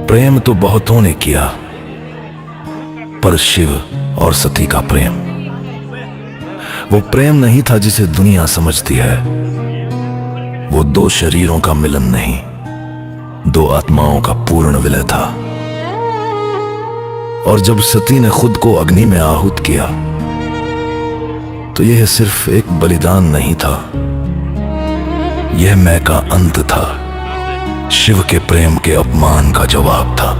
प्रेम तो बहुतों ने किया, पर शिव और सती का प्रेम वो प्रेम नहीं था जिसे दुनिया समझती है। वो दो शरीरों का मिलन नहीं, दो आत्माओं का पूर्ण विलय था। और जब सती ने खुद को अग्नि में आहूत किया तो यह सिर्फ एक बलिदान नहीं था, यह मैं का अंत था। शिव के प्रेम के अपमान का जवाब था।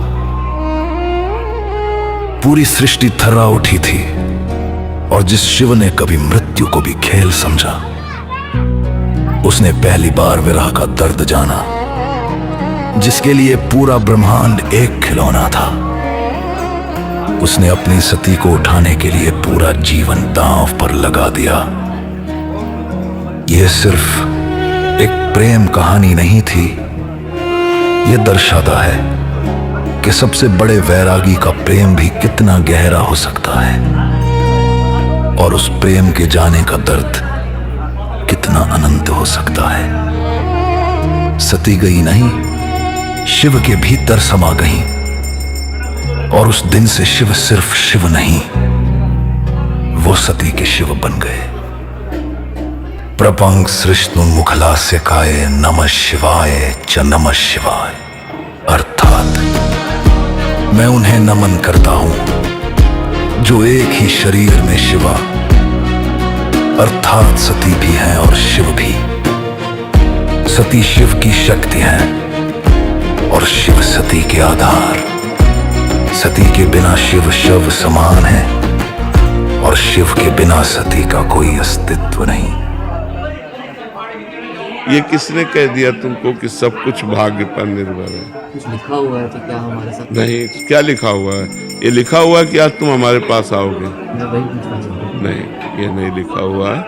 पूरी सृष्टि थर्रा उठी थी, और जिस शिव ने कभी मृत्यु को भी खेल समझा, उसने पहली बार विरह का दर्द जाना। जिसके लिए पूरा ब्रह्मांड एक खिलौना था, उसने अपनी सती को उठाने के लिए पूरा जीवन दांव पर लगा दिया। यह सिर्फ एक प्रेम कहानी नहीं थी, यह दर्शाता है कि सबसे बड़े वैरागी का प्रेम भी कितना गहरा हो सकता है, और उस प्रेम के जाने का दर्द कितना अनंत हो सकता है। सती गई नहीं, शिव के भीतर समा गई, और उस दिन से शिव सिर्फ शिव नहीं, वो सती के शिव बन गए। प्रपंग सृष्टुन्मुखलास्य काय नमः शिवाय च नमः शिवाय। अर्थात मैं उन्हें नमन करता हूं जो एक ही शरीर में शिवा, अर्थात सती भी हैं और शिव भी। सती शिव की शक्ति है और शिव सती के आधार। सती के बिना शिव शव समान है, और शिव के बिना सती का कोई अस्तित्व नहीं। ये किसने कह दिया तुमको कि सब कुछ भाग्य पर निर्भर है? कुछ लिखा हुआ है तो क्या हमारे साथ? नहीं, क्या लिखा हुआ है? ये लिखा हुआ है कि आज तुम हमारे पास आओगे? मैं वही पूछना चाहता हूँ। नहीं, ये नहीं लिखा हुआ है।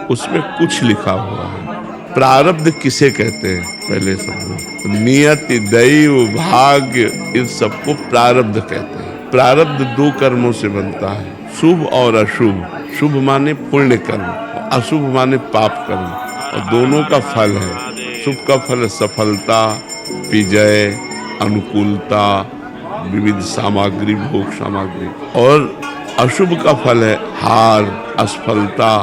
उसमें कुछ लिखा हुआ है। प्रारब्ध किसे कहते हैं? पहले समझो। नियति, दैव, भाग्य, इन सबको प्रारब्ध कहते हैं। प्रारब्ध दो कर्मों से बनता है, शुभ और अशुभ। शुभ माने पुण्य कर्म, अशुभ माने पाप कर्म, और दोनों का फल है। शुभ का फल है सफलता, विजय, अनुकूलता, विविध सामग्री, भोग सामग्री, और अशुभ का फल है हार, असफलता,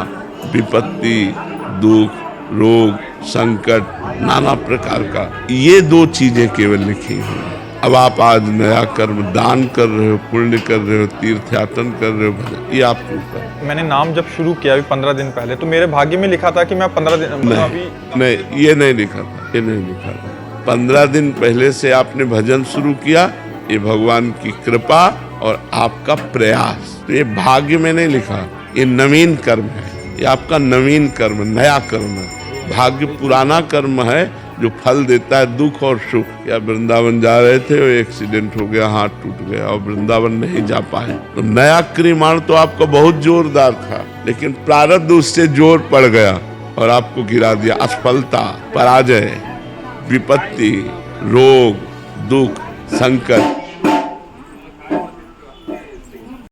विपत्ति, दुख, रोग, संकट, नाना प्रकार का। ये दो चीजें केवल लिखी हुई हैं। अब आप आज नया कर्म दान कर रहे हो, पुण्य कर रहे हो, तीर्थयाटन कर रहे हो, ये आपके ऊपर। मैंने नाम जब शुरू किया अभी 15 दिन पहले, तो मेरे भाग्य में लिखा था कि मैं 15 दिन नहीं, ये नहीं लिखा था, ये नहीं लिखा था। 15 दिन पहले से आपने भजन शुरू किया, ये भगवान की कृपा और आपका प्रयास। तो ये भाग्य में नहीं लिखा, ये नवीन कर्म है, ये आपका नवीन कर्म, नया कर्म है। भाग्य पुराना कर्म है जो फल देता है दुख और सुख। या वृंदावन जा रहे थे, एक्सीडेंट हो गया, हाथ टूट गया और वृंदावन नहीं जा पाए, तो नया क्रिमाण तो आपका बहुत जोरदार था, लेकिन प्रारब्ध उससे जोर पड़ गया और आपको गिरा दिया। असफलता, पराजय, विपत्ति, रोग, दुख, संकट,